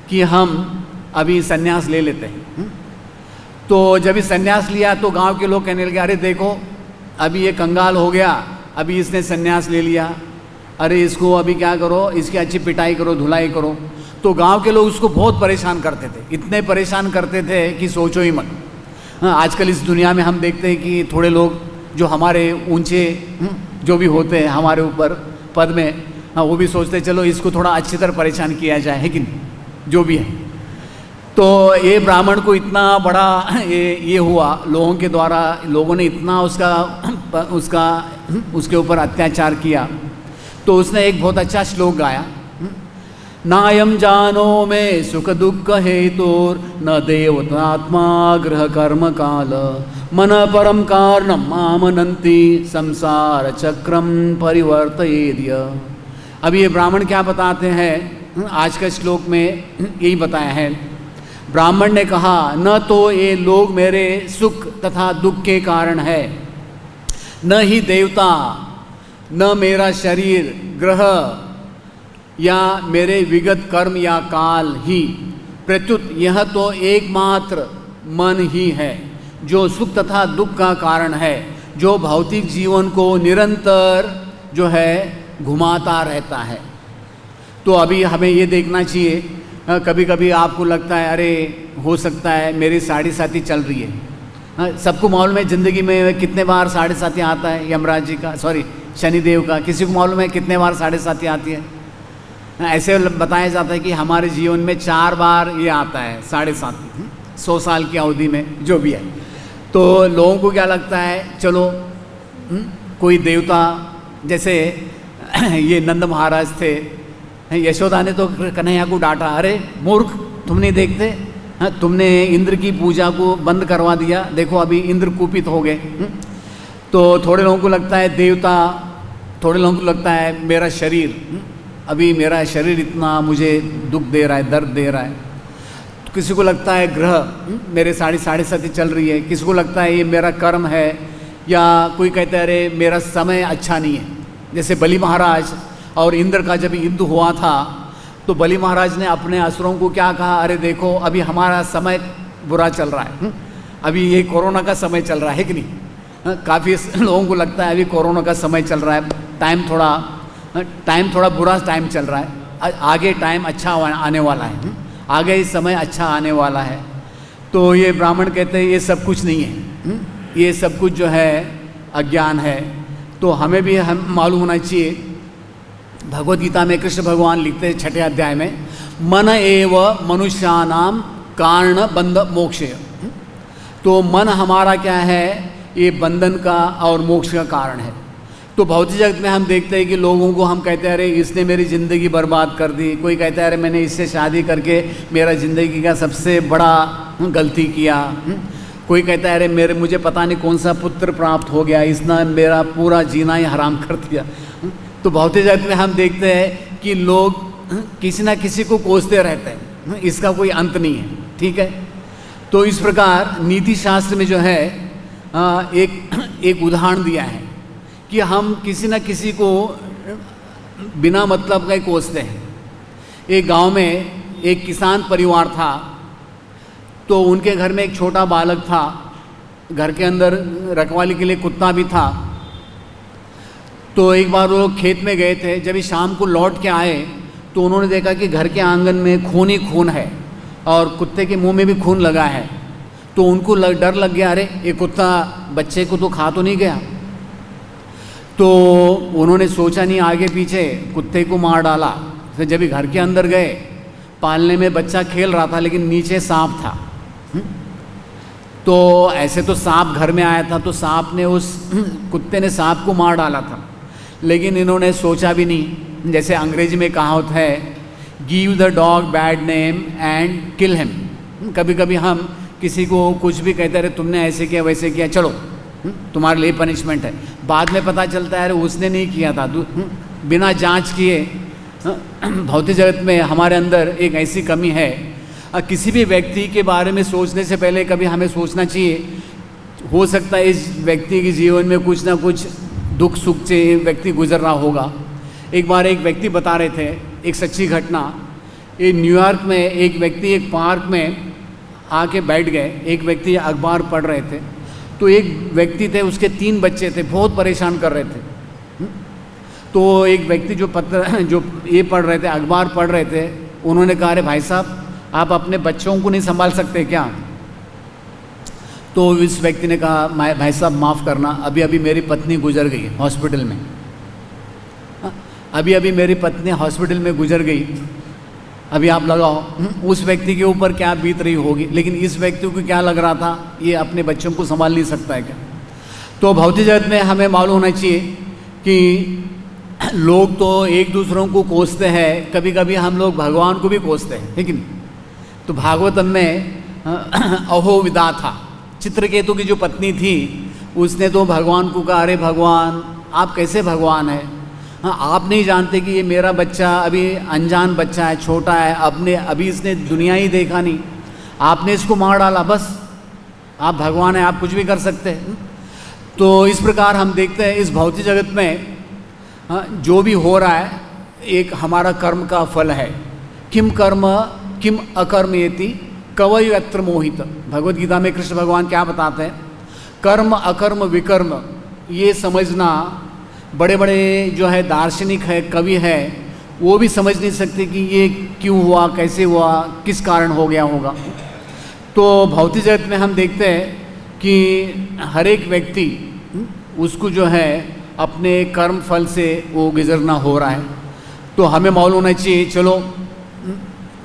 कि हम अभी संन्यास ले लेते हैं। तो जब इस संन्यास लिया तो गांव के लोग कहने लगे, अरे देखो अभी ये कंगाल हो गया, अभी इसने संन्यास ले लिया, अरे इसको अभी क्या करो, इसकी अच्छी पिटाई करो, धुलाई करो। तो गांव के लोग उसको बहुत परेशान करते थे, इतने परेशान करते थे कि सोचो ही मत। आजकल इस दुनिया में हम देखते हैं कि थोड़े लोग जो हमारे ऊंचे जो भी होते हैं हमारे ऊपर पद में, वो भी सोचते चलो इसको थोड़ा अच्छी तरह परेशान किया जाए, है कि नहीं, जो भी है। तो ये ब्राह्मण को इतना बड़ा ये हुआ, लोगों के द्वारा लोगों ने इतना उसके ऊपर अत्याचार किया। तो उसने एक बहुत अच्छा श्लोक गाया, नायम जानो में सुख दुख हेतुर न देवतात्मा ग्रह कर्म काल मन परम कारणम मामनंती संसार चक्रम परिवर्तयेद्य। अब ये ब्राह्मण क्या बताते हैं, आज का श्लोक में यही बताया है। ब्राह्मण ने कहा, न तो ये लोग मेरे सुख तथा दुख के कारण है, न ही देवता, न मेरा शरीर, ग्रह या मेरे विगत कर्म या काल ही, प्रत्युत यह तो एकमात्र मन ही है जो सुख तथा दुख का कारण है, जो भौतिक जीवन को निरंतर जो है घुमाता रहता है। तो अभी हमें ये देखना चाहिए, कभी कभी आपको लगता है अरे हो सकता है मेरी साढ़े साथी चल रही है। सबको मालूम है ज़िंदगी में कितने बार साढ़े साथी आता है, यमराज जी का, सॉरी शनिदेव का, किसी को मालूम है कितने बार साढ़े साथी आती है? ऐसे बताया जाता है कि हमारे जीवन में 4 बार ये आता है, 7.5 100 साल की अवधि में जो भी है। तो लोगों को क्या लगता है, चलो कोई देवता, जैसे ये नंद महाराज थे, यशोदा ने तो कन्हैया को डांटा, अरे मूर्ख, तुम नहीं देखते, तुमने इंद्र की पूजा को बंद करवा दिया, देखो अभी इंद्र कुपित हो गए। तो थोड़े लोगों को लगता है देवता, थोड़े लोगों को लगता है मेरा शरीर, अभी मेरा शरीर इतना मुझे दुख दे रहा है, दर्द दे रहा है। तो किसी को लगता है ग्रह मेरे 7.5 चल रही है, किसी को लगता है ये मेरा कर्म है, या कोई कहता है अरे मेरा समय अच्छा नहीं है। जैसे बलि महाराज और इंद्र का जब युद्ध हुआ था तो बलि महाराज ने अपने असुरों को क्या कहा, अरे देखो अभी हमारा समय बुरा चल रहा है, अभी ये कोरोना का समय चल रहा है कि नहीं। काफ़ी लोगों को लगता है अभी कोरोना का समय चल रहा है, टाइम थोड़ा बुरा टाइम चल रहा है, आगे टाइम अच्छा आने वाला है, आगे इस समय अच्छा आने वाला है। तो ये ब्राह्मण कहते हैं ये सब कुछ नहीं है, ये सब कुछ जो है अज्ञान है। तो हमें भी हम मालूम होना चाहिए, भगवद गीता में कृष्ण भगवान लिखते हैं 6 अध्याय में, मन एव मनुष्यानाम कारण बंध मोक्षय। तो मन हमारा क्या है, ये बंधन का और मोक्ष का कारण है। तो भौतिक जगत में हम देखते हैं कि लोगों को हम कहते हैं अरे इसने मेरी ज़िंदगी बर्बाद कर दी, कोई कहता है अरे मैंने इससे शादी करके मेरा ज़िंदगी का सबसे बड़ा गलती किया, कोई कहता है अरे मुझे पता नहीं कौन सा पुत्र प्राप्त हो गया, इसने मेरा पूरा जीना ही हराम कर दिया। तो भौतिक जगत में हम देखते हैं कि लोग किसी ना किसी को कोसते रहते हैं, इसका कोई अंत नहीं है, ठीक है। तो इस प्रकार नीति शास्त्र में जो है एक उदाहरण दिया है कि हम किसी न किसी को बिना मतलब का कोसते हैं। एक गांव में एक किसान परिवार था, तो उनके घर में एक छोटा बालक था, घर के अंदर रखवाली के लिए कुत्ता भी था। तो एक बार वो खेत में गए थे, जब शाम को लौट के आए तो उन्होंने देखा कि घर के आंगन में खून ही खून है और कुत्ते के मुंह में भी खून लगा है। तो उनको डर लग गया, अरे ये कुत्ता बच्चे को तो खा तो नहीं गया। तो उन्होंने सोचा नहीं आगे पीछे, कुत्ते को मार डाला। फिर जब घर के अंदर गए, पालने में बच्चा खेल रहा था लेकिन नीचे सांप था। तो ऐसे तो सांप घर में आया था, तो सांप ने कुत्ते ने सांप को मार डाला था, लेकिन इन्होंने सोचा भी नहीं। जैसे अंग्रेजी में कहावत है, give the dog bad name and kill him. कभी कभी हम किसी को कुछ भी कहते रहे, तुमने ऐसे किया वैसे किया, चलो तुम्हारे लिए पनिशमेंट है। बाद में पता चलता है उसने नहीं किया था, बिना जांच किए। भौतिक जगत में हमारे अंदर एक ऐसी कमी है, किसी भी व्यक्ति के बारे में सोचने से पहले कभी हमें सोचना चाहिए, हो सकता है इस व्यक्ति के जीवन में कुछ ना कुछ दुख सुख से व्यक्ति गुजर रहा होगा। एक बार एक व्यक्ति बता रहे थे एक सच्ची घटना। ये न्यूयॉर्क में एक व्यक्ति एक पार्क में आके बैठ गए, एक व्यक्ति अखबार पढ़ रहे थे। तो एक व्यक्ति थे, उसके 3 बच्चे थे, बहुत परेशान कर रहे थे। तो एक व्यक्ति जो ये पढ़ रहे थे, अखबार पढ़ रहे थे, उन्होंने कहा, अरे भाई साहब आप अपने बच्चों को नहीं संभाल सकते क्या? तो इस व्यक्ति ने कहा, भाई साहब माफ़ करना, अभी अभी मेरी पत्नी गुजर गई हॉस्पिटल में, अभी अभी मेरी पत्नी हॉस्पिटल में गुजर गई, अभी आप लगाओ। उस व्यक्ति के ऊपर क्या बीत रही होगी, लेकिन इस व्यक्ति को क्या लग रहा था, ये अपने बच्चों को संभाल नहीं सकता है क्या? तो भौतिक जगत में हमें मालूम होना चाहिए कि लोग तो एक दूसरों को कोसते हैं, कभी कभी हम लोग भगवान को भी कोसते हैं, ठीक नहीं? तो भागवतम में अहो विदा था, चित्रकेतु की जो पत्नी थी उसने तो भगवान को कहा, अरे भगवान आप कैसे भगवान हैं? हाँ, आप नहीं जानते कि ये मेरा बच्चा अभी अनजान बच्चा है, छोटा है, अभी इसने दुनिया ही देखा नहीं, आपने इसको मार डाला, बस आप भगवान हैं, आप कुछ भी कर सकते हैं। तो इस प्रकार हम देखते हैं इस भौतिक जगत में जो भी हो रहा है एक हमारा कर्म का फल है। किम कर्म किम अकर्म येति कवय यत्र मोहित। भगवद गीता में कृष्ण भगवान क्या बताते हैं, कर्म अकर्म विकर्म ये समझना बड़े बड़े जो है दार्शनिक है, कवि है, वो भी समझ नहीं सकते कि ये क्यों हुआ, कैसे हुआ, किस कारण हो गया होगा। तो भौतिक जगत में हम देखते हैं कि हर एक व्यक्ति उसको जो है अपने कर्म फल से वो गुजरना हो रहा है। तो हमें मालूम होना चाहिए चलो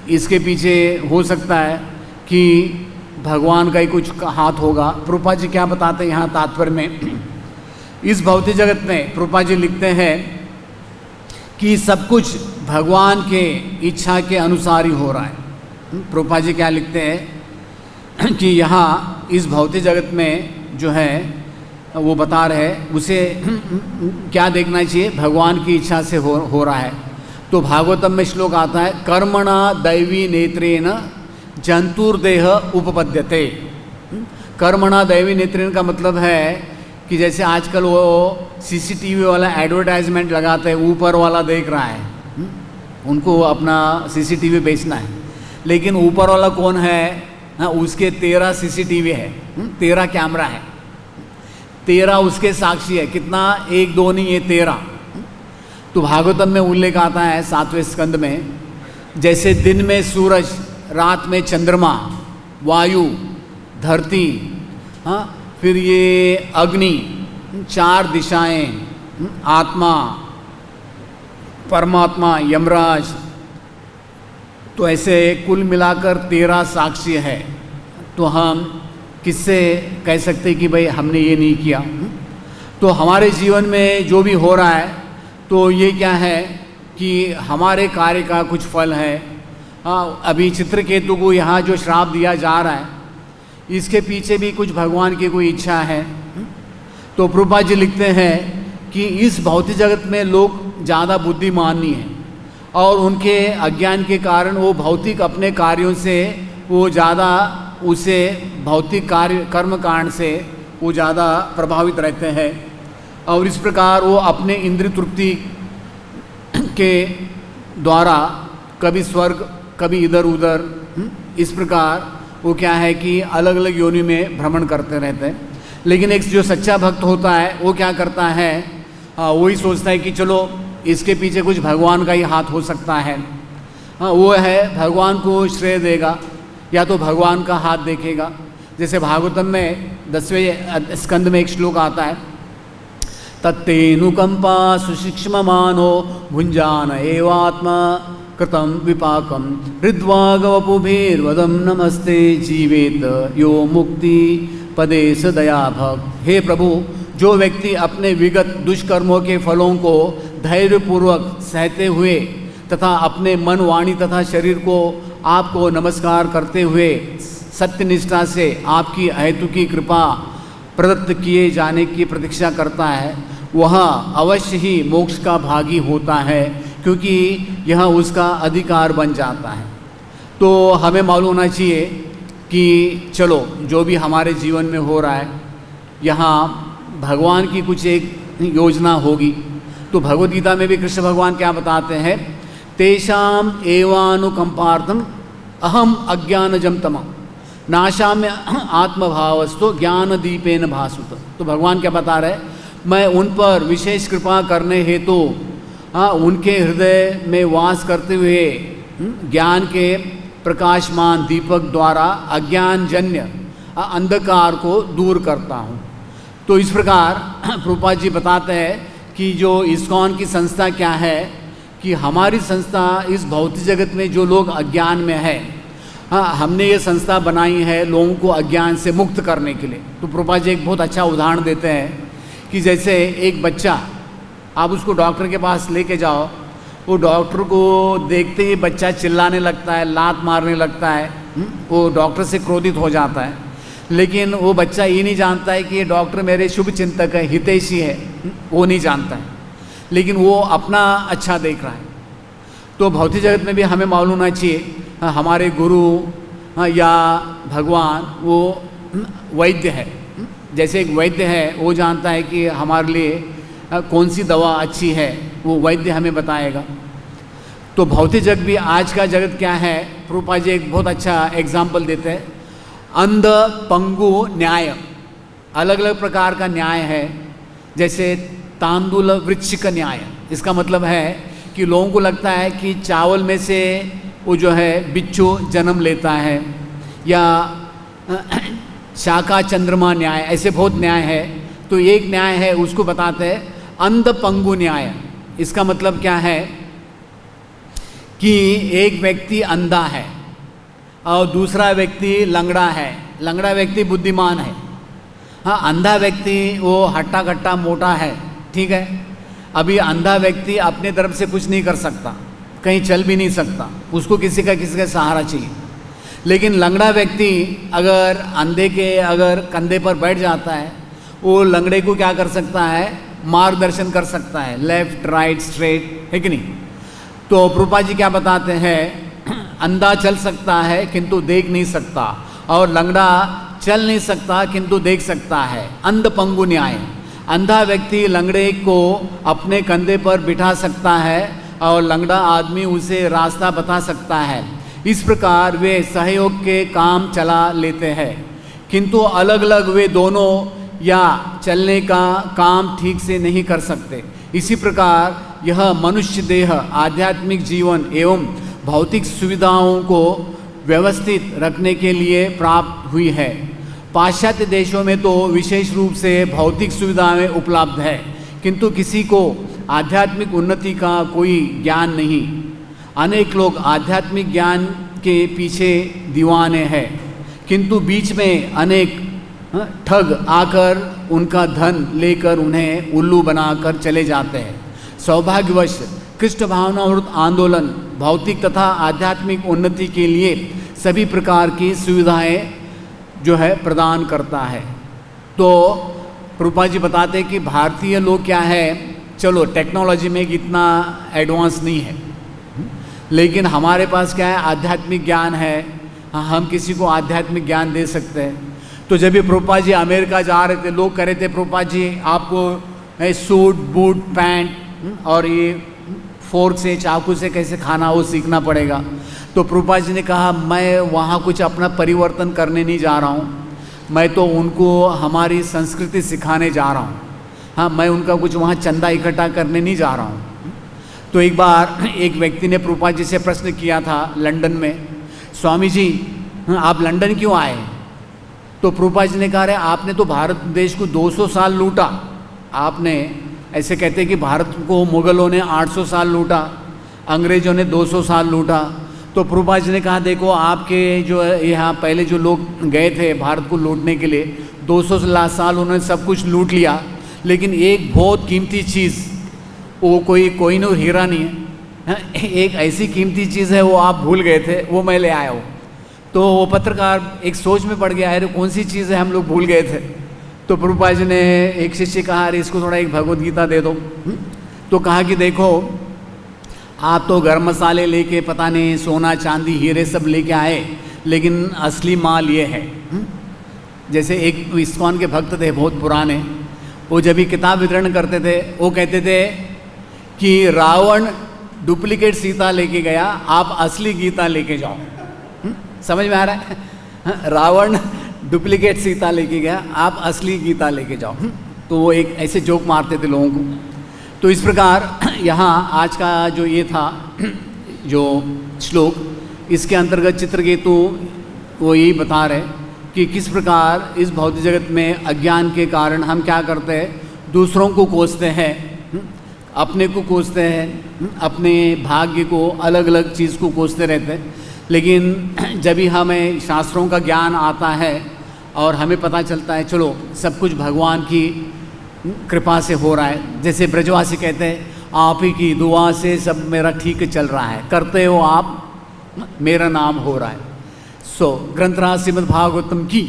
इसके पीछे हो सकता है कि भगवान का ही कुछ हाथ होगा। प्रभुपाद जी क्या बताते हैं यहाँ तात्पर्य में, इस भौतिक जगत में प्रभुपाद जी लिखते हैं कि सब कुछ भगवान के इच्छा के अनुसार ही हो रहा है। प्रभुपाद जी क्या लिखते हैं कि यहाँ इस भौतिक जगत में जो है वो बता रहे उसे क्या देखना चाहिए, भगवान की इच्छा से हो रहा है। तो भागवतम में श्लोक आता है, कर्मणा दैवी नेत्रेण जंतुर्देह उपपद्यते। कर्मणा दैवी नेत्रेण का मतलब है कि जैसे आजकल वो सीसीटीवी वाला एडवर्टाइजमेंट लगाते हैं, ऊपर वाला देख रहा है, उनको अपना सीसीटीवी बेचना है, लेकिन ऊपर वाला कौन है, उसके 13 सीसीटीवी है, 13 कैमरा है, 13 उसके साक्षी है। कितना, 1 2 नहीं, ये 13। तो भागवतम में उल्लेख आता है 7वें स्कंद में, जैसे दिन में सूरज, रात में चंद्रमा, वायु, धरती, फिर ये अग्नि, 4 दिशाएं, आत्मा, परमात्मा, यमराज, तो ऐसे कुल मिलाकर 13 साक्षी है। तो हम किससे कह सकते कि भाई हमने ये नहीं किया। तो हमारे जीवन में जो भी हो रहा है तो ये क्या है कि हमारे कार्य का कुछ फल है। अभी चित्रकेतु को यहाँ जो श्राप दिया जा रहा है, इसके पीछे भी कुछ भगवान की कोई इच्छा है। तो प्रभुपाद जी लिखते हैं कि इस भौतिक जगत में लोग ज़्यादा बुद्धिमान नहीं हैं और उनके अज्ञान के कारण वो भौतिक अपने कार्यों से वो ज़्यादा उसे भौतिक कार्य कर्म कांड से वो ज़्यादा प्रभावित रहते हैं और इस प्रकार वो अपने इंद्रिय तृप्ति के द्वारा कभी स्वर्ग कभी इधर उधर, इस प्रकार वो क्या है कि अलग अलग योनि में भ्रमण करते रहते हैं। लेकिन एक जो सच्चा भक्त होता है वो क्या करता है, वही सोचता है कि चलो इसके पीछे कुछ भगवान का ही हाथ हो सकता है। वो है भगवान को श्रेय देगा या तो भगवान का हाथ देखेगा। जैसे भागवतम में 10वें स्कंद में एक श्लोक आता है, तत्तेनुकंपा सुशिक्ष्ममानो भुंजान एवात्मा कृतं विपाकम हृद्वागवपुभिर्वदं नमस्ते जीवेत यो मुक्ति पदे सदया भक्त। हे प्रभु, जो व्यक्ति अपने विगत दुष्कर्मों के फलों को धैर्यपूर्वक सहते हुए तथा अपने मन, वाणी तथा शरीर को आपको नमस्कार करते हुए सत्यनिष्ठा से आपकी अहेतुकी कृपा प्रदत्त किए जाने की प्रतीक्षा करता है, वह अवश्य ही मोक्ष का भागी होता है, क्योंकि यह उसका अधिकार बन जाता है। तो हमें मालूम होना चाहिए कि चलो जो भी हमारे जीवन में हो रहा है, यहाँ भगवान की कुछ एक योजना होगी। तो भगवद गीता में भी कृष्ण भगवान क्या बताते हैं, तेषाम एवानुकंपार्थम अहम अज्ञानजम तमः नाशाम्य आत्मभावस्तु ज्ञान दीपेन भासुत। तो भगवान क्या बता रहे, मैं उन पर विशेष कृपा करने हेतु उनके हृदय में वास करते हुए ज्ञान के प्रकाशमान दीपक द्वारा अज्ञानजन्य अंधकार को दूर करता हूँ। तो इस प्रकार प्रभुपाद जी बताते हैं कि जो इस्कॉन की संस्था क्या है कि हमारी संस्था इस भौतिक जगत में जो लोग अज्ञान में है, हमने ये संस्था बनाई है लोगों को अज्ञान से मुक्त करने के लिए। तो प्रभुपाद जी एक बहुत अच्छा उदाहरण देते हैं कि जैसे एक बच्चा, आप उसको डॉक्टर के पास लेके जाओ, वो डॉक्टर को देखते ही बच्चा चिल्लाने लगता है, लात मारने लगता है, वो डॉक्टर से क्रोधित हो जाता है। लेकिन वो बच्चा ये नहीं जानता है कि ये डॉक्टर मेरे शुभ चिंतक है, हितैषी है, वो नहीं जानता है, लेकिन वो अपना अच्छा देख रहा है। तो भौतिक जगत में भी हमें मालूम होना चाहिए, हमारे गुरु या भगवान वो वैद्य है। जैसे एक वैद्य है वो जानता है कि हमारे लिए कौन सी दवा अच्छी है, वो वैद्य हमें बताएगा। तो भौतिक जगत भी, आज का जगत क्या है, प्रभुपाद जी एक बहुत अच्छा एग्जाम्पल देते हैं, अंध पंगु न्याय, अलग अलग प्रकार का न्याय है। जैसे तांदुल वृक्ष का न्याय, इसका मतलब है कि लोगों को लगता है कि चावल में से वो जो है बिच्छू जन्म लेता है, या शाखा चंद्रमा न्याय, ऐसे बहुत न्याय है। तो एक न्याय है उसको बताते हैं अंध पंगु न्याय। इसका मतलब क्या है कि एक व्यक्ति अंधा है और दूसरा व्यक्ति लंगड़ा है। लंगड़ा व्यक्ति बुद्धिमान है, हाँ, अंधा व्यक्ति वो हट्टा कट्टा मोटा है, ठीक है। अभी अंधा व्यक्ति अपने तरफ से कुछ नहीं कर सकता, कहीं चल भी नहीं सकता, उसको किसी का सहारा चाहिए। लेकिन लंगड़ा व्यक्ति अगर अंधे के अगर कंधे पर बैठ जाता है, वो लंगड़े को क्या कर सकता है, मार्गदर्शन कर सकता है, लेफ्ट राइट स्ट्रेट, है कि नहीं। तो प्रभुपाद जी क्या बताते हैं, अंधा चल सकता है किंतु देख नहीं सकता, और लंगड़ा चल नहीं सकता किंतु देख सकता है। अंध पंगु न्याय, अंधा व्यक्ति लंगड़े को अपने कंधे पर बिठा सकता है और लंगड़ा आदमी उसे रास्ता बता सकता है। इस प्रकार वे सहयोग के काम चला लेते हैं, किंतु अलग अलग वे दोनों या चलने का काम ठीक से नहीं कर सकते। इसी प्रकार यह मनुष्य देह आध्यात्मिक जीवन एवं भौतिक सुविधाओं को व्यवस्थित रखने के लिए प्राप्त हुई है। पाश्चात्य देशों में तो विशेष रूप से भौतिक सुविधाएं उपलब्ध है, किंतु किसी को आध्यात्मिक उन्नति का कोई ज्ञान नहीं। अनेक लोग आध्यात्मिक ज्ञान के पीछे दीवाने हैं, किंतु बीच में अनेक ठग आकर उनका धन लेकर उन्हें उल्लू बनाकर चले जाते हैं। सौभाग्यवश कृष्ण भावनामृत आंदोलन भौतिक तथा आध्यात्मिक उन्नति के लिए सभी प्रकार की सुविधाएं जो है प्रदान करता है। तो प्रभुपाद जी बताते हैं कि भारतीय लोग क्या है, चलो टेक्नोलॉजी में इतना एडवांस नहीं है, लेकिन हमारे पास क्या है, आध्यात्मिक ज्ञान है, हम किसी को आध्यात्मिक ज्ञान दे सकते हैं। तो जब भी प्रभुपाद जी अमेरिका जा रहे थे, लोग कह रहे थे प्रभुपाद जी आपको सूट बूट पैंट और ये फोर्क से चाकू से कैसे खाना वो सीखना पड़ेगा। तो प्रभुपाद जी ने कहा मैं वहाँ कुछ अपना परिवर्तन करने नहीं जा रहा हूँ, मैं तो उनको हमारी संस्कृति सिखाने जा रहा हूँ, हाँ, मैं उनका कुछ वहाँ चंदा इकट्ठा करने नहीं जा रहा हूँ। तो एक बार एक व्यक्ति ने प्रभुपाद जी से प्रश्न किया था लंदन में, स्वामी जी आप लंदन क्यों आए। तो प्रभुपाद जी ने कहा, आपने तो भारत देश को 200 साल लूटा, आपने ऐसे कहते हैं कि भारत को मुगलों ने 800 साल लूटा, अंग्रेजों ने 200 साल लूटा। तो प्रभुपाद जी ने कहा देखो आपके जो यहाँ पहले जो लोग गए थे भारत को लूटने के लिए 200 साल उन्होंने सब कुछ लूट लिया, लेकिन एक बहुत कीमती चीज़, वो कोई कोहिनूर हीरा नहीं है, एक ऐसी कीमती चीज़ है वो आप भूल गए थे, वो मैं ले आया हूँ। तो वो पत्रकार एक सोच में पड़ गया, अरे कौन सी चीज़ है हम लोग भूल गए थे। तो प्रभुपाद जी ने एक शिष्य कहा अरे इसको थोड़ा एक भगवद गीता दे दो। तो कहा कि देखो आप तो गरम मसाले लेके पता नहीं सोना चांदी हीरे सब लेके आए, लेकिन असली माल ये है। जैसे एक इस्कॉन के भक्त थे बहुत पुराने, वो जब भी किताब वितरण करते थे वो कहते थे कि रावण डुप्लीकेट सीता लेके गया, आप असली गीता लेके जाओ। समझ में आ रहा है, रावण डुप्लीकेट सीता लेके गया, आप असली गीता लेके जाओ। तो वो एक ऐसे जोक मारते थे लोगों को। तो इस प्रकार यहाँ आज का जो ये था जो श्लोक, इसके अंतर्गत चित्रकेतु वो यही बता रहे कि किस प्रकार इस भौतिक जगत में अज्ञान के कारण हम क्या करते हैं, दूसरों को कोसते हैं, अपने को कोसते हैं, अपने भाग्य को अलग अलग चीज़ को कोसते रहते हैं। लेकिन जब भी हमें शास्त्रों का ज्ञान आता है और हमें पता चलता है चलो सब कुछ भगवान की कृपा से हो रहा है, जैसे ब्रजवासी कहते हैं आप ही की दुआ से सब मेरा ठीक चल रहा है, करते हो आप मेरा नाम हो रहा है। सो ग्रंथराज श्रीमद् भागवतम की